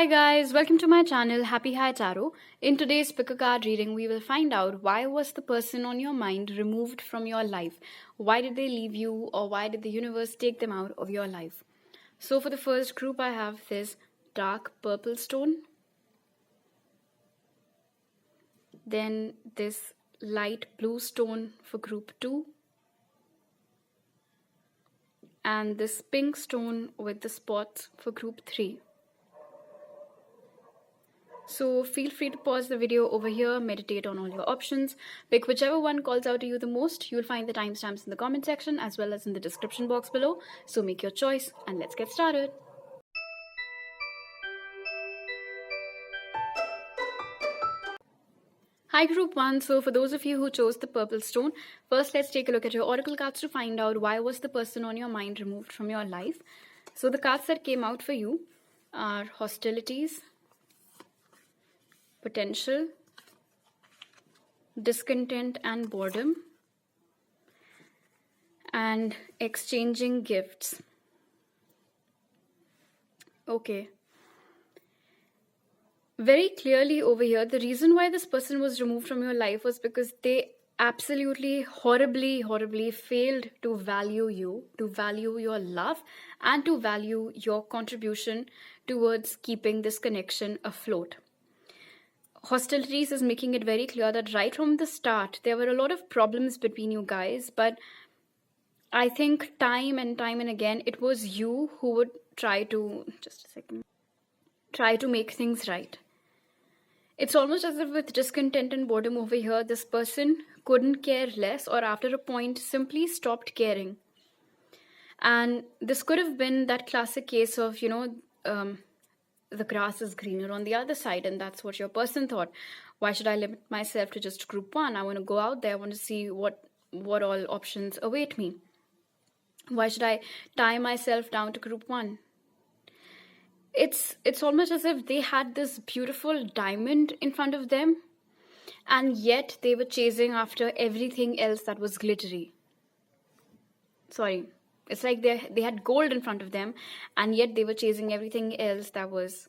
Hi guys, welcome to my channel Happy Hi Tarot. In today's pick a card reading, we will find out why was the person on your mind removed from your life? Why did they leave you, or why did the universe take them out of your life? So for the first group, I have this dark purple stone. Then this light blue stone for group 2. And this pink stone with the spots for group 3. So feel free to pause the video over here, meditate on all your options, pick whichever one calls out to you the most. You'll find the timestamps in the comment section as well as in the description box below. So make your choice and let's get started. Hi group 1, so for those of you who chose the purple stone, first let's take a look at your oracle cards to find out why was the person on your mind removed from your life. So the cards that came out for you are hostilities, potential, discontent and boredom, and exchanging gifts. Okay. Very clearly over here, the reason why this person was removed from your life was because they absolutely horribly failed to value you, to value your love, and to value your contribution towards keeping this connection afloat. Hostilities is making it very clear that right from the start, there were a lot of problems between you guys, but I think time and again, it was you who would try to, try to make things right. It's almost as if with discontent and boredom over here, this person couldn't care less, or after a point simply stopped caring. And this could have been that classic case of, the grass is greener on the other side, and that's what your person thought. Why should I limit myself to just group 1? I want to go out there. I want to see what all options await me. Why should I tie myself down to group 1? It's almost as if they had this beautiful diamond in front of them, and yet they were chasing after everything else that was glittery. Sorry. It's like they had gold in front of them, and yet they were chasing everything else that was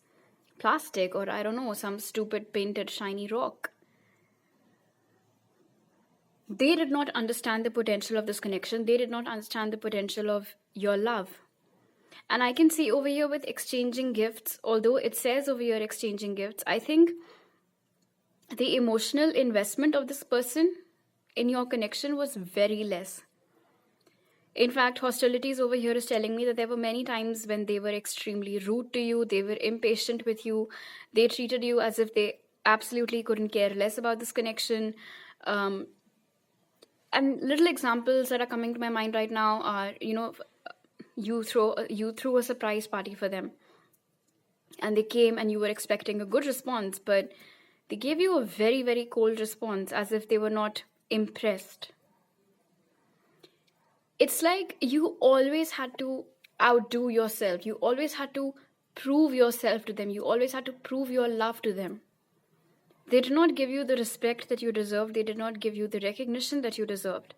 plastic, or I don't know, some stupid painted shiny rock. They did not understand the potential of this connection. They did not understand the potential of your love. And I can see over here with exchanging gifts, although it says over here exchanging gifts, I think the emotional investment of this person in your connection was very less. In fact, hostilities over here is telling me that there were many times when they were extremely rude to you, they were impatient with you, they treated you as if they absolutely couldn't care less about this connection. And little examples that are coming to my mind right now are, you threw a surprise party for them. And they came and you were expecting a good response, but they gave you a very cold response, as if they were not impressed. It's like you always had to outdo yourself. You always had to prove yourself to them. You always had to prove your love to them. They did not give you the respect that you deserved. They did not give you the recognition that you deserved.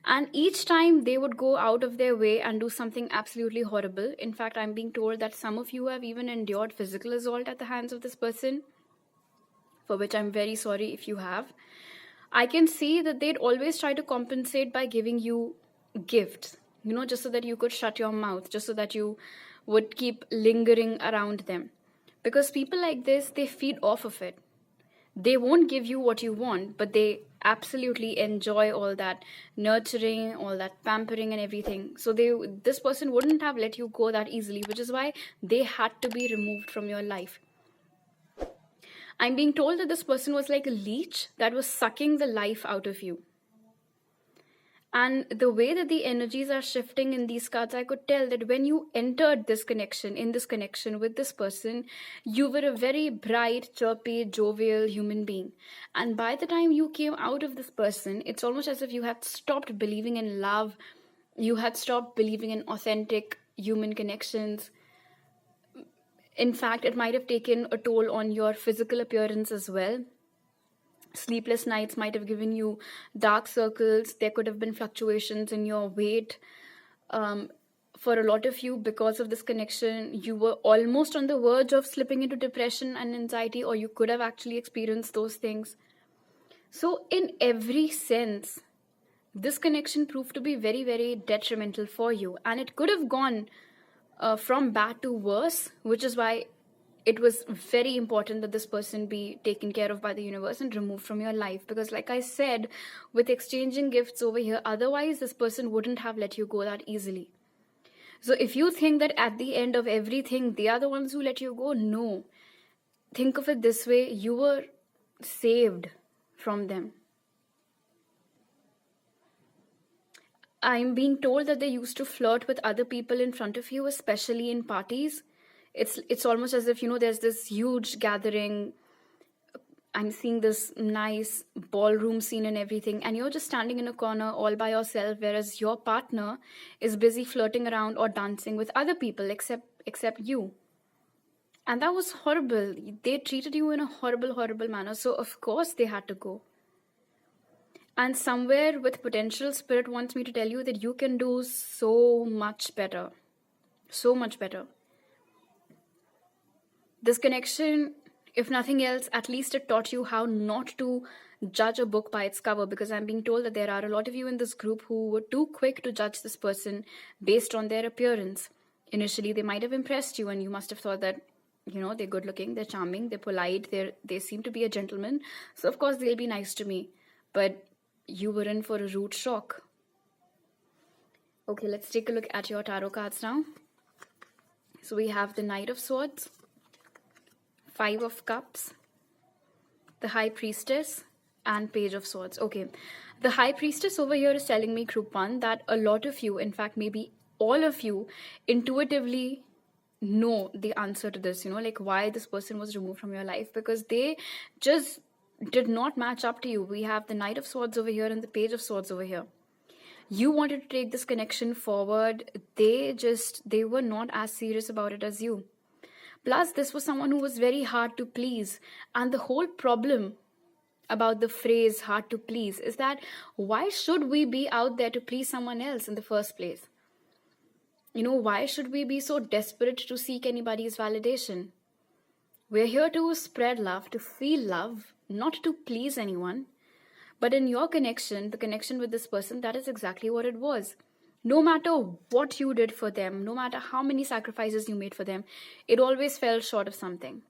And each time they would go out of their way and do something absolutely horrible. In fact, I'm being told that some of you have even endured physical assault at the hands of this person, for which I'm very sorry if you have. I can see that they'd always try to compensate by giving you gifts, just so that you could shut your mouth, just so that you would keep lingering around them. Because people like this, they feed off of it. They won't give you what you want, but they absolutely enjoy all that nurturing, all that pampering and everything. So this person wouldn't have let you go that easily, which is why they had to be removed from your life. I'm being told that this person was like a leech that was sucking the life out of you. And the way that the energies are shifting in these cards, I could tell that when you entered this connection, with this person, you were a very bright, chirpy, jovial human being. And by the time you came out of this person, it's almost as if you had stopped believing in love. You had stopped believing in authentic human connections. In fact, it might have taken a toll on your physical appearance as well. Sleepless nights might have given you dark circles. There could have been fluctuations in your weight. for a lot of you, because of this connection, you were almost on the verge of slipping into depression and anxiety, or you could have actually experienced those things. So in every sense, this connection proved to be very, very detrimental for you, and it could have gone from bad to worse, which is why it was very important that this person be taken care of by the universe and removed from your life. Because like I said, with exchanging gifts over here, otherwise this person wouldn't have let you go that easily. So if you think that at the end of everything, they are the ones who let you go, no. Think of it this way, you were saved from them. I'm being told that they used to flirt with other people in front of you, especially in parties. It's almost as if, there's this huge gathering. I'm seeing this nice ballroom scene and everything, and you're just standing in a corner all by yourself, whereas your partner is busy flirting around or dancing with other people except you. And that was horrible. They treated you in a horrible, horrible manner. So of course they had to go. And somewhere with potential, Spirit wants me to tell you that you can do so much better. So much better. This connection, if nothing else, at least it taught you how not to judge a book by its cover, because I'm being told that there are a lot of you in this group who were too quick to judge this person based on their appearance. Initially, they might have impressed you and you must have thought that, they're good looking, they're charming, they're polite, they seem to be a gentleman. So of course they'll be nice to me. But you were in for a rude shock. Okay, let's take a look at your tarot cards now. So we have the Knight of Swords, Five of Cups, the High Priestess, and Page of Swords. Okay, the High Priestess over here is telling me, Group 1, that a lot of you, in fact maybe all of you, intuitively know the answer to this, like why this person was removed from your life, because they just did not match up to you. We have the Knight of Swords over here and the Page of Swords over here. You wanted to take this connection forward. They were not as serious about it as you. Plus, this was someone who was very hard to please. And the whole problem about the phrase hard to please is that why should we be out there to please someone else in the first place? Why should we be so desperate to seek anybody's validation? We're here to spread love, to feel love, not to please anyone. But in your connection, the connection with this person, that is exactly what it was. No matter what you did for them, no matter how many sacrifices you made for them, it always fell short of something.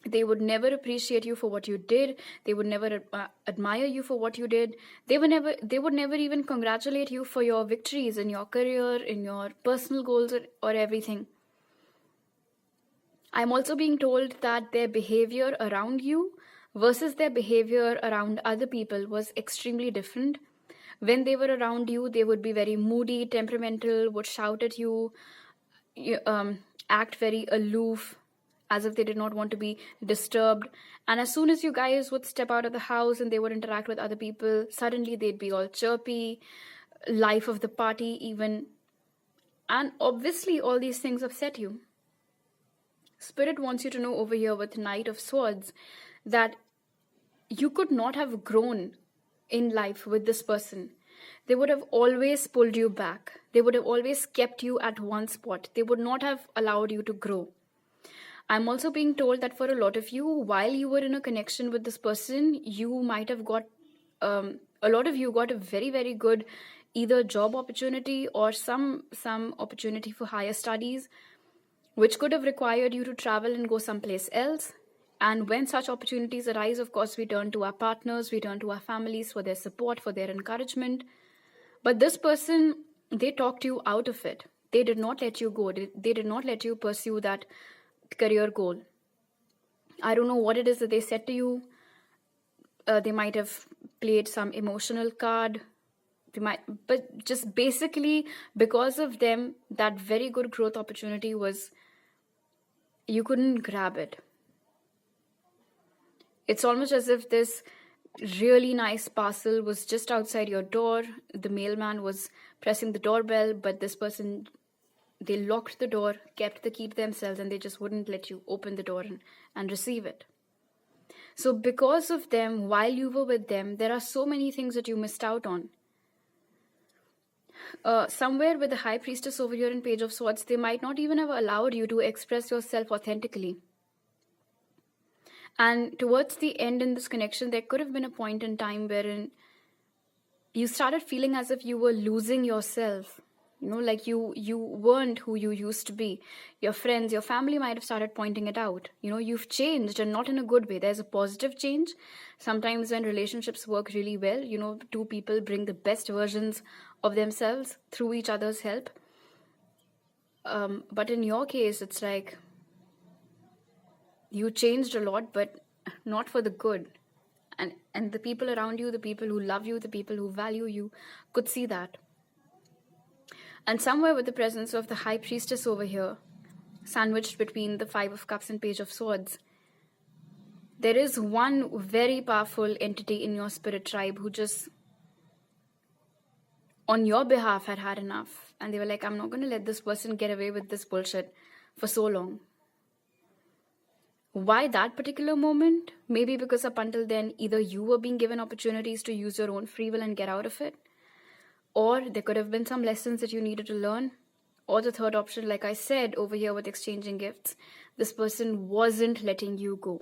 They would never appreciate you for what you did. They would never admire you for what you did. They would never even congratulate you for your victories in your career, in your personal goals, or everything. I'm also being told that their behavior around you versus their behavior around other people was extremely different. When they were around you, they would be very moody, temperamental, would shout at you, act very aloof, as if they did not want to be disturbed. And as soon as you guys would step out of the house and they would interact with other people, suddenly they'd be all chirpy, life of the party even. And obviously all these things upset you. Spirit wants you to know over here with Knight of Swords that you could not have grown in life with this person. They would have always pulled you back. They would have always kept you at one spot. They would not have allowed you to grow. I'm also being told that for a lot of you, while you were in a connection with this person, you might have got, a lot of you got a very, very good either job opportunity or some opportunity for higher studies, which could have required you to travel and go someplace else. And when such opportunities arise, of course, we turn to our partners, we turn to our families for their support, for their encouragement. But this person, they talked you out of it. They did not let you go. They did not let you pursue that career goal. I don't know what it is that they said to you. They might have played some emotional card. But just basically, because of them, that very good growth opportunity was, you couldn't grab it. It's almost as if this really nice parcel was just outside your door. The mailman was pressing the doorbell, but this person, they locked the door, kept the key to themselves, and they just wouldn't let you open the door and receive it. So because of them, while you were with them, there are so many things that you missed out on. Somewhere with the High Priestess over here in Page of Swords, they might not even have allowed you to express yourself authentically. And towards the end in this connection, there could have been a point in time wherein you started feeling as if you were losing yourself. You know, like you weren't who you used to be. Your friends, your family might have started pointing it out. You know, you've changed, and not in a good way. There's a positive change. Sometimes when relationships work really well, you know, two people bring the best versions of themselves through each other's help. But in your case, it's like you changed a lot, but not for the good. And the people around you, the people who love you, the people who value you, could see that. And somewhere with the presence of the High Priestess over here, sandwiched between the Five of Cups and Page of Swords, there is one very powerful entity in your spirit tribe who just, on your behalf, had had enough. And they were like, I'm not going to let this person get away with this bullshit for so long. Why that particular moment? Maybe because up until then, either you were being given opportunities to use your own free will and get out of it, or there could have been some lessons that you needed to learn. Or the third option, like I said over here with exchanging gifts, this person wasn't letting you go.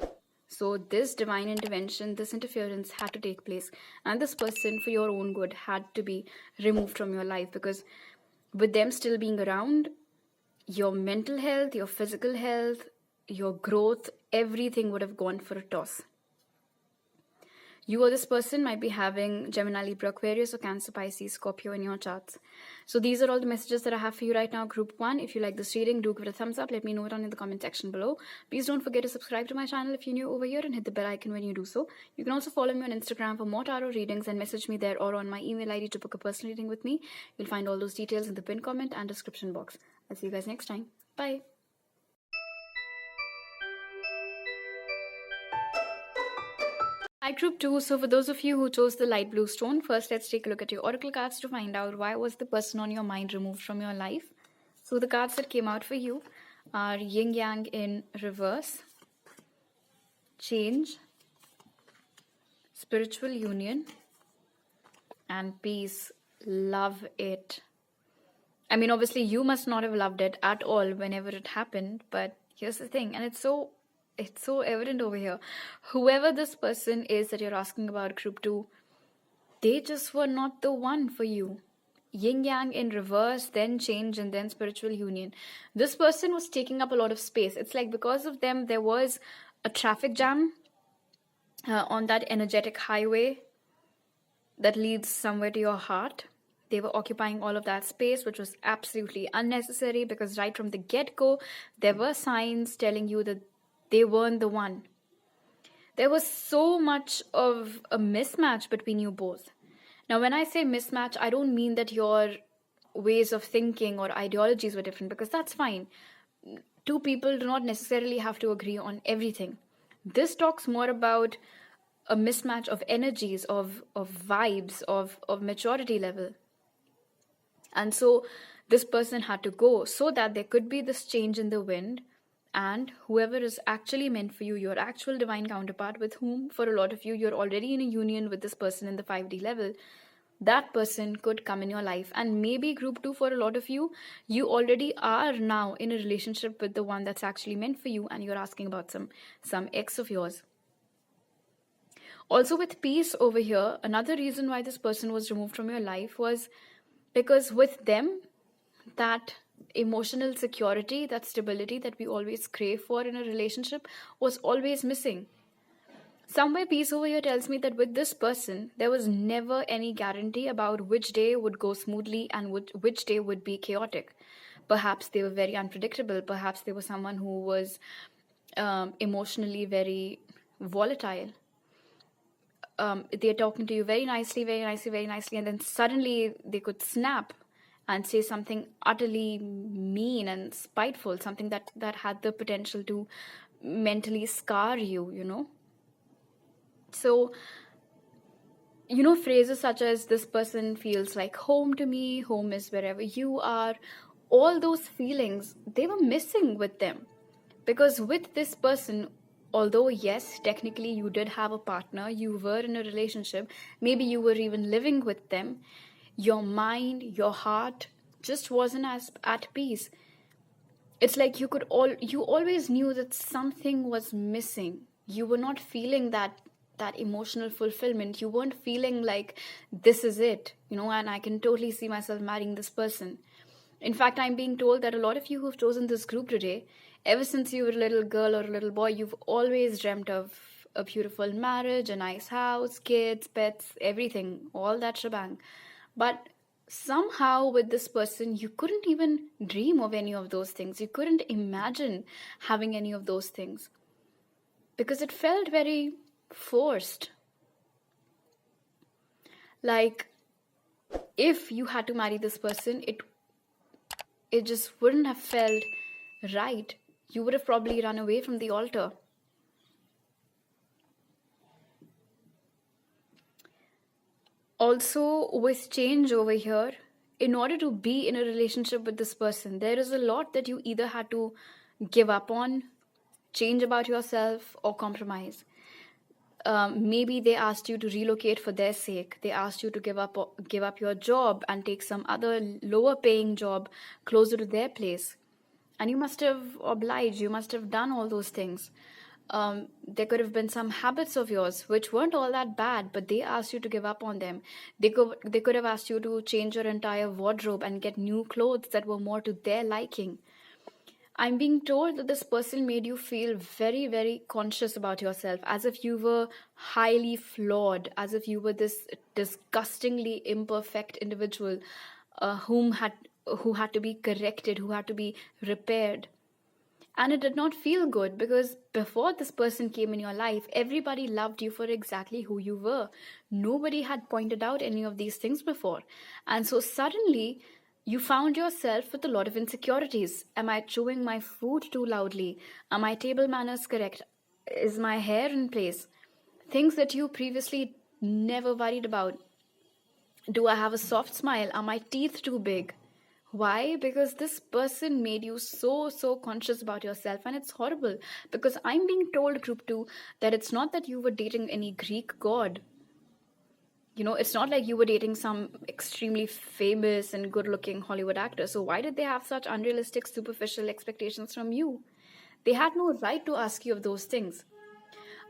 So this divine intervention, this interference had to take place. And this person, for your own good, had to be removed from your life. Because with them still being around, your mental health, your physical health, your growth, everything would have gone for a toss. You or this person might be having Gemini, Libra, Aquarius, or Cancer, Pisces, Scorpio in your charts. So these are all the messages that I have for you right now, Group 1. If you like this reading, do give it a thumbs up. Let me know it down in the comment section below. Please don't forget to subscribe to my channel if you're new over here and hit the bell icon when you do so. You can also follow me on Instagram for more tarot readings and message me there or on my email ID to book a personal reading with me. You'll find all those details in the pinned comment and description box. I'll see you guys next time. Bye. Hi Group 2, so for those of you who chose the light blue stone, first let's take a look at your oracle cards to find out why was the person on your mind removed from your life. So the cards that came out for you are Yin Yang in reverse, change, spiritual union, and peace. Love it. I mean, obviously you must not have loved it at all whenever it happened, but here's the thing, and it's so evident over here. Whoever this person is that you're asking about, Group 2, they just were not the one for you. Yin Yang in reverse, then change, and then spiritual union. This person was taking up a lot of space. It's like because of them, there was a traffic jam on that energetic highway that leads somewhere to your heart. They were occupying all of that space, which was absolutely unnecessary, because right from the get-go, there were signs telling you that they weren't the one. There was so much of a mismatch between you both. Now, when I say mismatch, I don't mean that your ways of thinking or ideologies were different, because that's fine. Two people do not necessarily have to agree on everything. This talks more about a mismatch of energies, of vibes, of maturity level. And so this person had to go so that there could be this change in the wind. And whoever is actually meant for you, your actual divine counterpart, with whom for a lot of you, you're already in a union with this person in the 5D level, that person could come in your life. And maybe Group 2, for a lot of you, you already are now in a relationship with the one that's actually meant for you, and you're asking about some ex of yours. Also with peace over here, another reason why this person was removed from your life was because with them, that emotional security, that stability that we always crave for in a relationship was always missing. Somewhere peace over here tells me that with this person, there was never any guarantee about which day would go smoothly and which day would be chaotic. Perhaps they were very unpredictable. Perhaps they were someone who was emotionally very volatile. They're talking to you very nicely, and then suddenly they could snap and say something utterly mean and spiteful, something that had the potential to mentally scar you, you know. So, you know, phrases such as, this person feels like home to me, home is wherever you are, all those feelings, they were missing with them. Because with this person, although yes, technically you did have a partner, you were in a relationship, maybe you were even living with them, Your mind, your heart just wasn't as at peace. It's like you always knew that something was missing. You were not feeling that emotional fulfillment. You weren't feeling like this is it, and I can totally see myself marrying this person. In fact, I'm being told that a lot of you who've chosen this group today, ever since you were a little girl or a little boy, you've always dreamt of a beautiful marriage, a nice house, kids, pets, everything, all that shebang. But somehow with this person, you couldn't even dream of any of those things. You couldn't imagine having any of those things because it felt very forced. Like, if you had to marry this person, it just wouldn't have felt right. You would have probably run away from the altar. Also, with change over here, in order to be in a relationship with this person, there is a lot that you either had to give up on, change about yourself, or compromise. Maybe they asked you to relocate for their sake. They asked you to give up your job and take some other lower paying job closer to their place. And you must have obliged, you must have done all those things. There could have been some habits of yours which weren't all that bad, but they asked you to give up on them. They could have asked you to change your entire wardrobe and get new clothes that were more to their liking. I'm being told that this person made you feel very, very conscious about yourself, as if you were highly flawed, as if you were this disgustingly imperfect individual who had to be corrected, who had to be repaired. And it did not feel good because before this person came in your life, everybody loved you for exactly who you were. Nobody had pointed out any of these things before. And so suddenly, you found yourself with a lot of insecurities. Am I chewing my food too loudly? Are my table manners correct? Is my hair in place? Things that you previously never worried about. Do I have a soft smile? Are my teeth too big? Why? Because this person made you so conscious about yourself, and it's horrible. Because I'm being told, group 2, that it's not that you were dating any Greek god. It's not like you were dating some extremely famous and good-looking Hollywood actor. So why did they have such unrealistic, superficial expectations from you? They had no right to ask you of those things.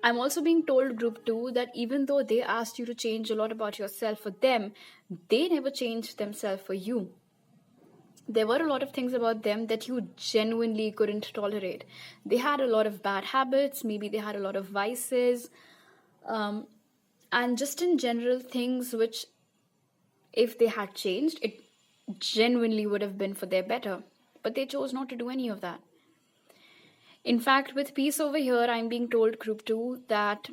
I'm also being told, group 2, that even though they asked you to change a lot about yourself for them, they never changed themselves for you. There were a lot of things about them that you genuinely couldn't tolerate. They had a lot of bad habits. Maybe they had a lot of vices. And just in general things which, if they had changed, it genuinely would have been for their better. But they chose not to do any of that. In fact, with peace over here, I'm being told, group 2, that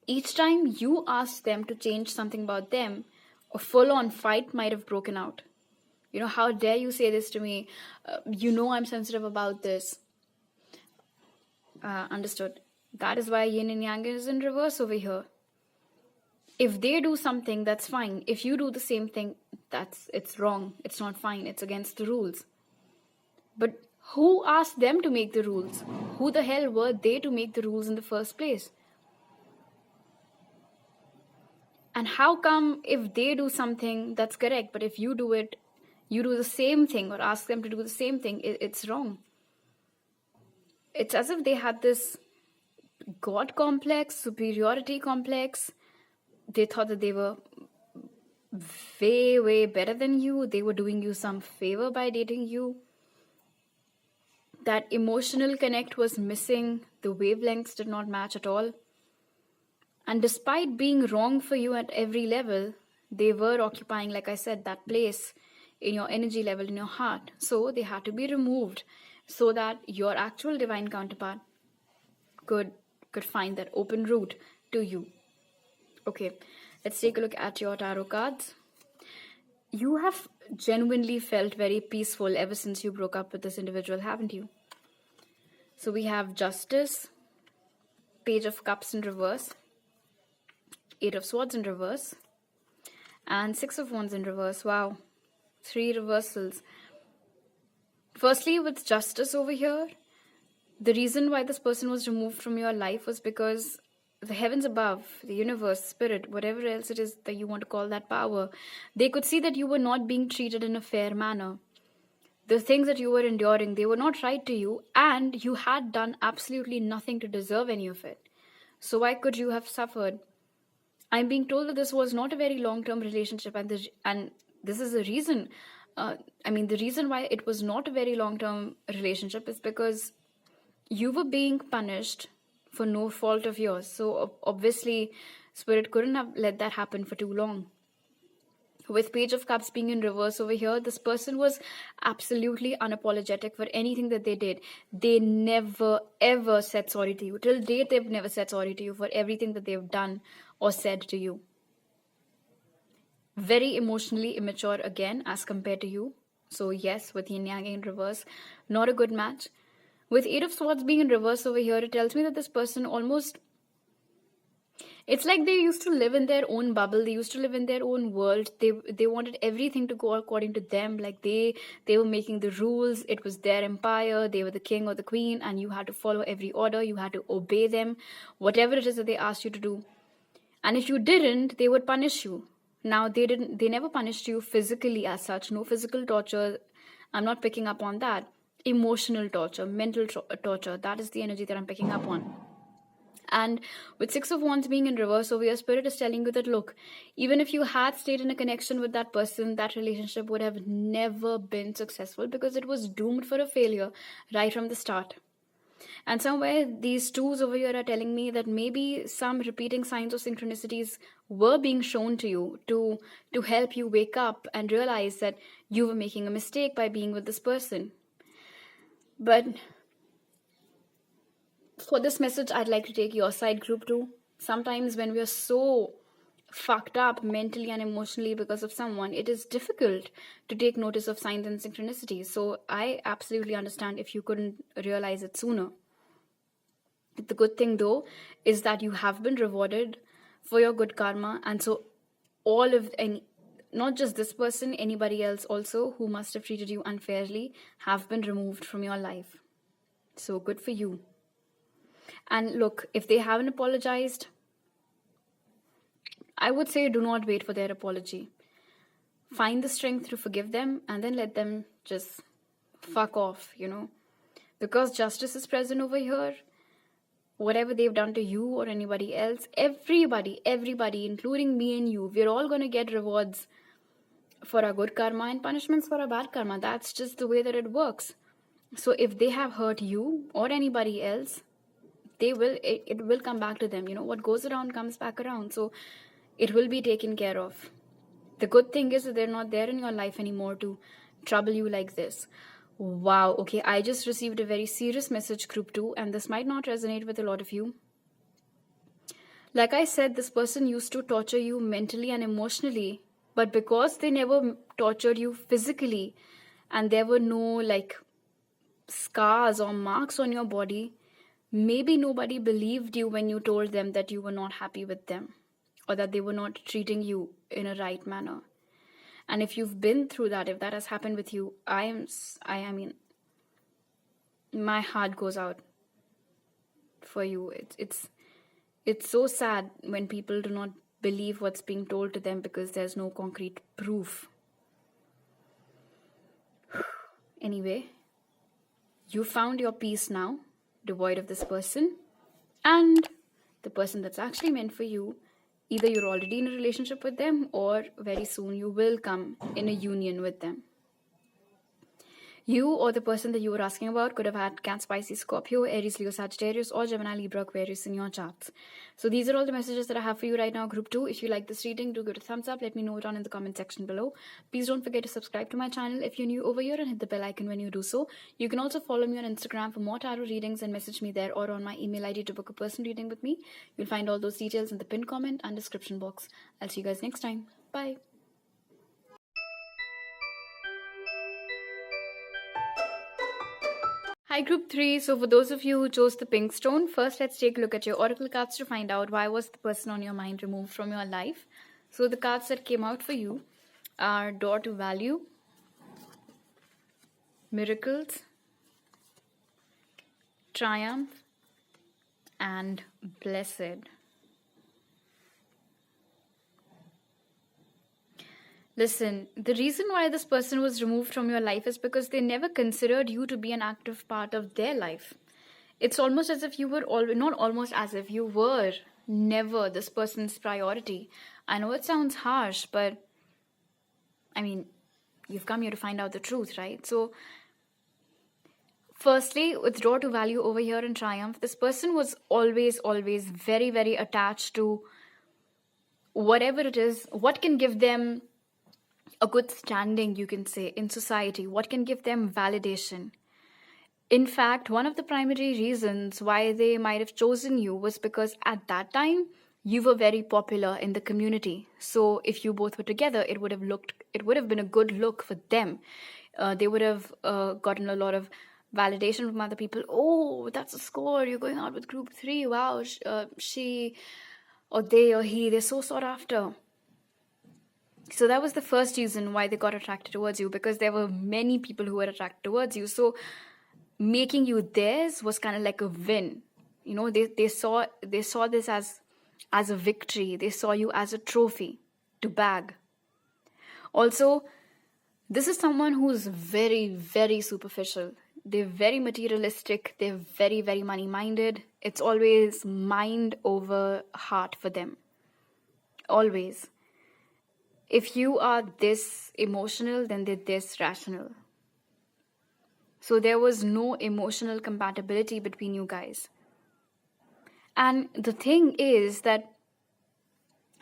each time you asked them to change something about them, a full-on fight might have broken out. How dare you say this to me? I'm sensitive about this. Understood. That is why yin and yang is in reverse over here. If they do something, that's fine. If you do the same thing, it's wrong. It's not fine. It's against the rules. But who asked them to make the rules? Who the hell were they to make the rules in the first place? And how come if they do something, that's correct, but if you do it, you do the same thing or ask them to do the same thing, it's wrong? It's as if they had this God complex, superiority complex. They thought that they were way, way better than you. They were doing you some favor by dating you. That emotional connect was missing. The wavelengths did not match at all. And despite being wrong for you at every level, they were occupying, like I said, that place in your energy level, in your heart. So they had to be removed so that your actual divine counterpart could find that open route to you. Okay, let's take a look at your tarot cards. You have genuinely felt very peaceful ever since you broke up with this individual, haven't you? So we have Justice, Page of Cups in reverse, Eight of Swords in reverse, and Six of Wands in reverse. Wow, 3 reversals. Firstly, with Justice over here, the reason why this person was removed from your life was because the heavens above, the universe, spirit, whatever else it is that you want to call that power, they could see that you were not being treated in a fair manner. The things that you were enduring, they were not right to you, and you had done absolutely nothing to deserve any of it. So why could you have suffered? I'm being told that this was not a very long-term relationship, and this is the reason. The reason why it was not a very long-term relationship is because you were being punished for no fault of yours. So obviously, Spirit couldn't have let that happen for too long. With Page of Cups being in reverse over here, this person was absolutely unapologetic for anything that they did. They never ever said sorry to you. Till date, they've never said sorry to you for everything that they've done or said to you. Very emotionally immature again as compared to you. So yes, with Yin Yang in reverse, not a good match. With Eight of Swords being in reverse over here, it tells me that this person almost... It's like they used to live in their own bubble. They used to live in their own world. They wanted everything to go according to them. Like they were making the rules. It was their empire. They were the king or the queen, and you had to follow every order. You had to obey them, whatever it is that they asked you to do. And if you didn't, they would punish you. Now they never punished you physically as such. No physical torture. I'm not picking up on that. Emotional torture, mental torture. That is the energy that I'm picking up on. And with Six of Wands being in reverse over here, Spirit is telling you that, look, even if you had stayed in a connection with that person, that relationship would have never been successful because it was doomed for a failure right from the start. And somewhere these twos over here are telling me that maybe some repeating signs or synchronicities were being shown to you to help you wake up and realize that you were making a mistake by being with this person. But for this message, I'd like to take your side, group 2. Sometimes when we are so fucked up mentally and emotionally because of someone, it is difficult to take notice of signs and synchronicities. So I absolutely understand if you couldn't realize it sooner. The good thing though is that you have been rewarded for your good karma, and so not just this person, anybody else also who must have treated you unfairly have been removed from your life. So good for you. And look, if they haven't apologized, I would say do not wait for their apology. Find the strength to forgive them and then let them just fuck off, Because justice is present over here. Whatever they've done to you or anybody else, everybody, including me and you, we're all going to get rewards for our good karma and punishments for our bad karma. That's just the way that it works. So if they have hurt you or anybody else, it will come back to them. What goes around comes back around. So it will be taken care of. The good thing is that they're not there in your life anymore to trouble you like this. Wow, okay, I just received a very serious message, group 2, and this might not resonate with a lot of you. Like I said, this person used to torture you mentally and emotionally, but because they never tortured you physically and there were no scars or marks on your body, maybe nobody believed you when you told them that you were not happy with them or that they were not treating you in a right manner. And if you've been through that, if that has happened with you, I mean, my heart goes out for you. It's so sad when people do not believe what's being told to them because there's no concrete proof. Anyway, you found your peace now, devoid of this person, and the person that's actually meant for you. Either you're already in a relationship with them or very soon you will come in a union with them. You or the person that you were asking about could have had Cancer, Pisces, Scorpio, Aries, Leo, Sagittarius, or Gemini, Libra, Aquarius in your charts. So these are all the messages that I have for you right now, group 2. If you like this reading, do give it a thumbs up. Let me know it down in the comment section below. Please don't forget to subscribe to my channel if you're new over here and hit the bell icon when you do so. You can also follow me on Instagram for more tarot readings and message me there or on my email ID to book a personal reading with me. You'll find all those details in the pinned comment and description box. I'll see you guys next time. Bye. Hi group 3, so for those of you who chose the pink stone, first let's take a look at your oracle cards to find out why was the person on your mind removed from your life. So the cards that came out for you are Door to Value, Miracles, Triumph, and Blessed. Listen, the reason why this person was removed from your life is because they never considered you to be an active part of their life. It's almost as if you were not almost as if you were never this person's priority. I know it sounds harsh, but I mean, you've come here to find out the truth, right? So, firstly, withdraw to value over here in Triumph. This person was always very, very attached to whatever it is, what can give them a good standing, you can say, in society, what can give them validation. In fact, one of the primary reasons why they might have chosen you was because at that time, you were very popular in the community. So if you both were together, it would have been a good look for them. They would have gotten a lot of validation from other people. Oh, that's a score. You're going out with group 3. Wow, she or they or he, they're so sought after. So that was the first reason why they got attracted towards you, because there were many people who were attracted towards you. So making you theirs was kind of like a win. You know, they saw this as a victory. They saw you as a trophy to bag. Also, this is someone who's very, very superficial. They're very materialistic. They're very, very money-minded. It's always mind over heart for them. Always. If you are this emotional, then they're this rational. So there was no emotional compatibility between you guys. And the thing is that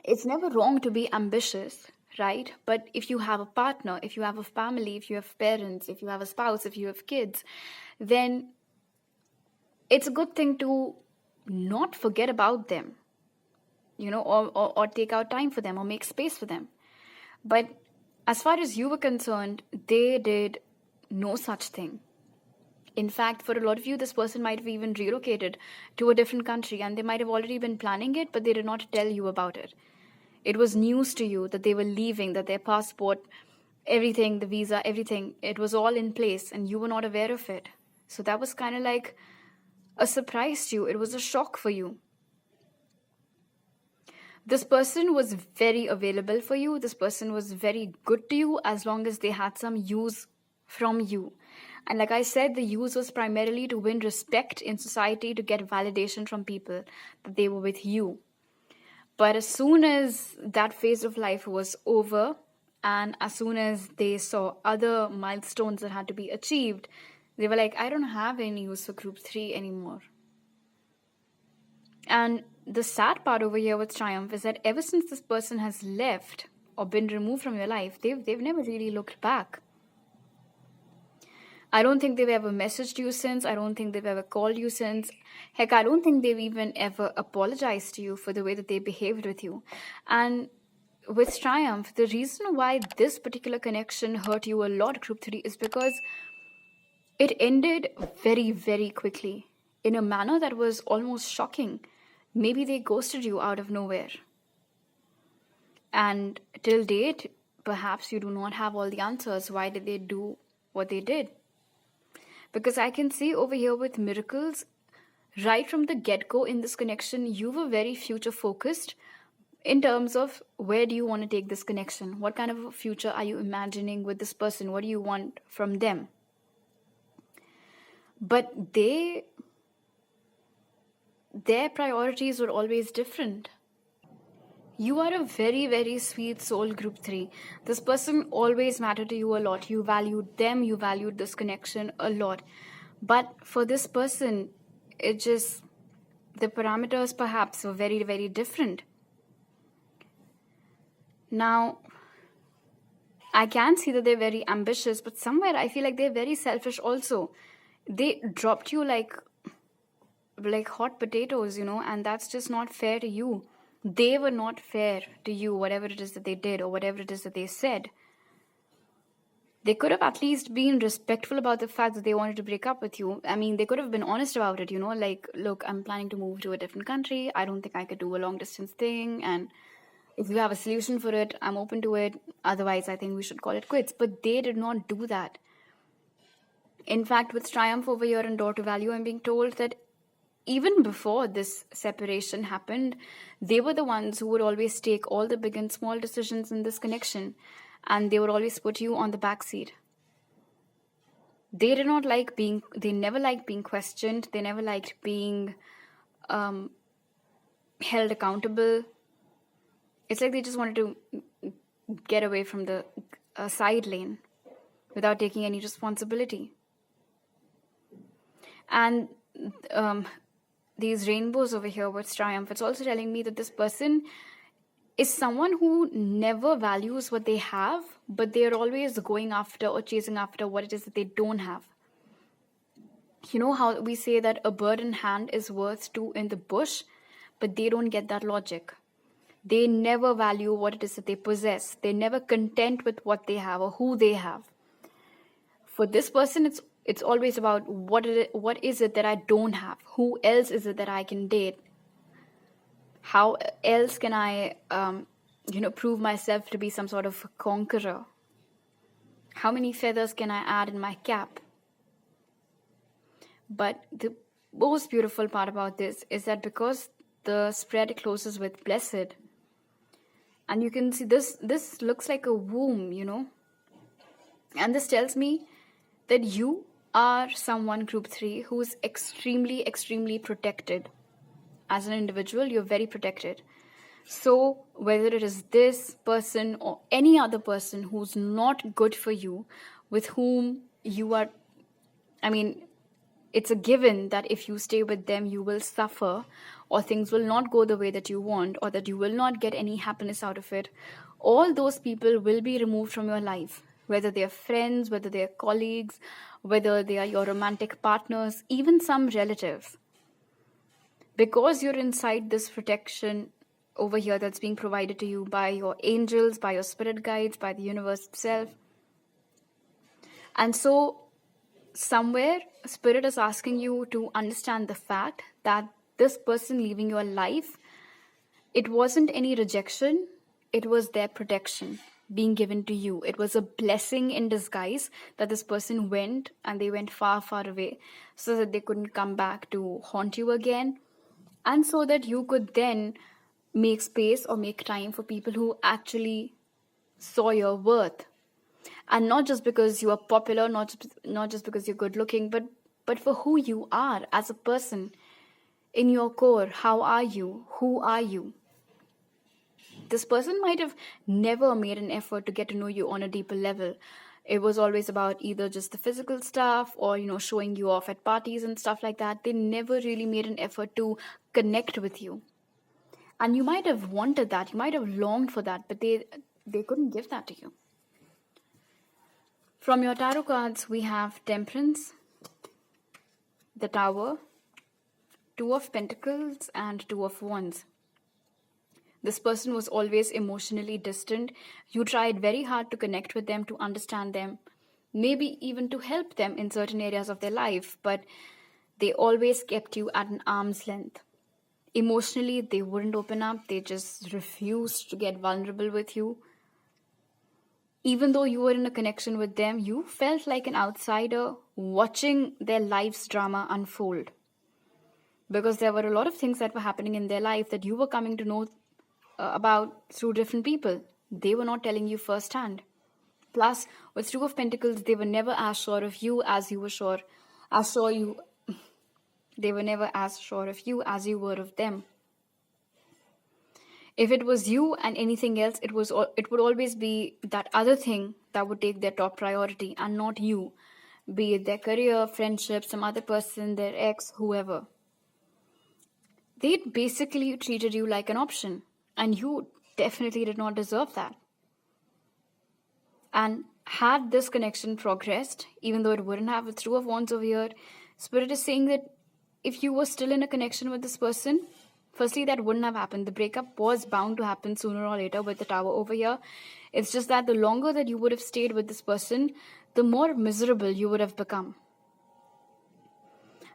it's never wrong to be ambitious, right? But if you have a partner, if you have a family, if you have parents, if you have a spouse, if you have kids, then it's a good thing to not forget about them, you know, or take out time for them or make space for them. But as far as you were concerned, they did no such thing. In fact, for a lot of you, this person might have even relocated to a different country, and they might have already been planning it, but they did not tell you about it. It was news to you that they were leaving, that their passport, everything, the visa, everything, it was all in place, and you were not aware of it. So that was kind of like a surprise to you. It was a shock for you. This person was very available for you. This person was very good to you as long as they had some use from you. And like I said, the use was primarily to win respect in society, to get validation from people that they were with you. But as soon as that phase of life was over, and as soon as they saw other milestones that had to be achieved, they were like, I don't have any use for group 3 anymore. And the sad part over here with Triumph is that ever since this person has left or been removed from your life, they've never really looked back. I don't think they've ever messaged you since. I don't think they've ever called you since. Heck, I don't think they've even ever apologized to you for the way that they behaved with you. And with Triumph, the reason why this particular connection hurt you a lot, group 3, is because it ended very, very quickly in a manner that was almost shocking. Maybe they ghosted you out of nowhere. And till date, perhaps you do not have all the answers. Why did they do what they did? Because I can see over here with Miracles, right from the get-go in this connection, you were very future-focused in terms of where do you want to take this connection? What kind of a future are you imagining with this person? What do you want from them? But their priorities were always different. You are a very, very sweet soul, group 3. This person always mattered to you a lot. You valued them, you valued this connection a lot. But for this person, it just, the parameters perhaps were very, very different. Now, I can see that they're very ambitious, but somewhere I feel like they're very selfish also. They dropped you like hot potatoes, you know, and that's just not fair to you. They were not fair to you, whatever it is that they did or whatever it is that they said. They could have at least been respectful about the fact that they wanted to break up with you. I mean, they could have been honest about it, you know, like, look, I'm planning to move to a different country. I don't think I could do a long distance thing. And if you have a solution for it, I'm open to it. Otherwise, I think we should call it quits. But they did not do that. In fact, with Triumph over here and Door to Value, I'm being told that even before this separation happened, they were the ones who would always take all the big and small decisions in this connection. and they would always put you on the back seat. They never liked being questioned. They never liked being held accountable. It's like they just wanted to get away from the side lane without taking any responsibility. And these rainbows over here with triumph, it's also telling me that this person is someone who never values what they have, but they're always going after or chasing after what it is that they don't have. You know how we say that a bird in hand is worth two in the bush, but they don't get that logic. They never value what it is that they possess. They're never content with what they have or who they have. For this person, it's always about what is it that I don't have? Who else is it that I can date? How else can I, prove myself to be some sort of conqueror? How many feathers can I add in my cap? But the most beautiful part about this is that because the spread closes with blessed, and you can see this looks like a womb, and this tells me that you are someone, group 3, who is extremely, extremely protected. As an individual, you're very protected. So whether it is this person or any other person who's not good for you, with whom you are, it's a given that if you stay with them, you will suffer, or things will not go the way that you want, or that you will not get any happiness out of it. All those people will be removed from your life, whether they are friends, whether they are colleagues, whether they are your romantic partners, even some relatives. Because you're inside this protection over here that's being provided to you by your angels, by your spirit guides, by the universe itself. And so somewhere spirit is asking you to understand the fact that this person leaving your life, it wasn't any rejection, it was their protection being given to you. It was a blessing in disguise that this person went, and they went far, far away so that they couldn't come back to haunt you again, and so that you could then make space or make time for people who actually saw your worth. And not just because you are popular, not just because you're good looking, but for who you are as a person. In your core, how are you? Who are you? This person might have never made an effort to get to know you on a deeper level. It was always about either just the physical stuff or, showing you off at parties and stuff like that. They never really made an effort to connect with you. And you might have wanted that. You might have longed for that, but they couldn't give that to you. From your tarot cards, we have Temperance, the Tower, Two of Pentacles, and Two of Wands. This person was always emotionally distant. You tried very hard to connect with them, to understand them, maybe even to help them in certain areas of their life, but they always kept you at an arm's length. Emotionally, they wouldn't open up. They just refused to get vulnerable with you. Even though you were in a connection with them, you felt like an outsider watching their life's drama unfold. Because there were a lot of things that were happening in their life that you were coming to know about through different people. They were not telling you firsthand. Plus, with Two of Pentacles, they were never as sure of you as you were sure. They were never as sure of you as you were of them. If it was you and anything else, it would always be that other thing that would take their top priority and not you. Be it their career, friendship, some other person, their ex, whoever. They basically treated you like an option, and you definitely did not deserve that. And had this connection progressed, even though it wouldn't have, with Two of Wands over here, Spirit is saying that if you were still in a connection with this person, firstly, that wouldn't have happened. The breakup was bound to happen sooner or later with the Tower over here. It's just that the longer that you would have stayed with this person, the more miserable you would have become.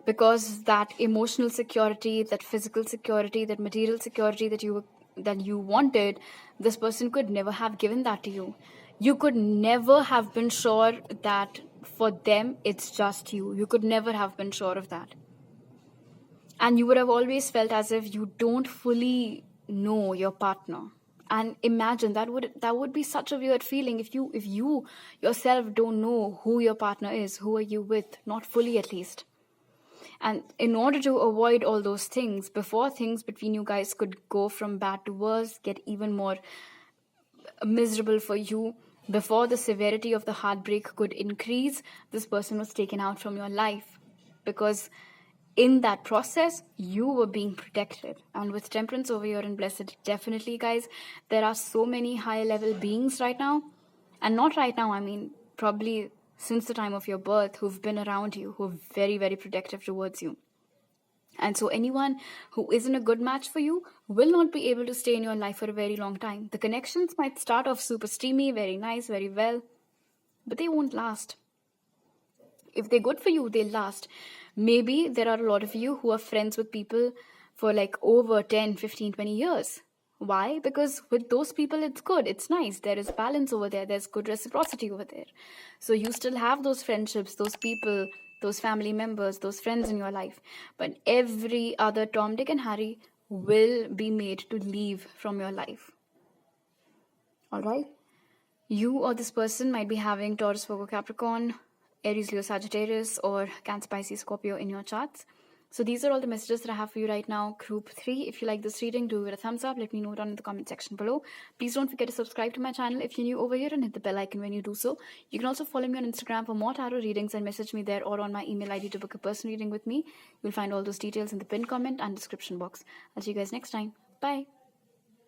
Because that emotional security, that physical security, that material security that you wanted, this person could never have given that to you. You could never have been sure that for them, it's just you. You could never have been sure of that. And you would have always felt as if you don't fully know your partner. And imagine that would be such a weird feeling if you yourself don't know who your partner is, who are you with, not fully at least. And in order to avoid all those things, before things between you guys could go from bad to worse, get even more miserable for you, before the severity of the heartbreak could increase, this person was taken out from your life, because in that process you were being protected. And with Temperance over here in Blessed, definitely guys, there are so many higher level beings right now, and not right now, I mean probably since the time of your birth, who've been around you, who are very, very protective towards you. And so anyone who isn't a good match for you will not be able to stay in your life for a very long time. The connections might start off super steamy, very nice, very well, but they won't last. If they're good for you, they'll last. Maybe there are a lot of you who are friends with people for like over 10, 15, 20 years. Why? Because with those people, it's good, it's nice, there is balance over there, there's good reciprocity over there. So you still have those friendships, those people, those family members, those friends in your life. But every other Tom, Dick and Harry will be made to leave from your life. Alright? You or this person might be having Taurus, Virgo, Capricorn, Aries, Leo, Sagittarius, or Cancer, Pisces, Scorpio in your charts. So these are all the messages that I have for you right now, Group 3. If you like this reading, do give it a thumbs up. Let me know down in the comment section below. Please don't forget to subscribe to my channel if you're new over here, and hit the bell icon when you do so. You can also follow me on Instagram for more tarot readings and message me there, or on my email ID to book a personal reading with me. You'll find all those details in the pinned comment and description box. I'll see you guys next time. Bye.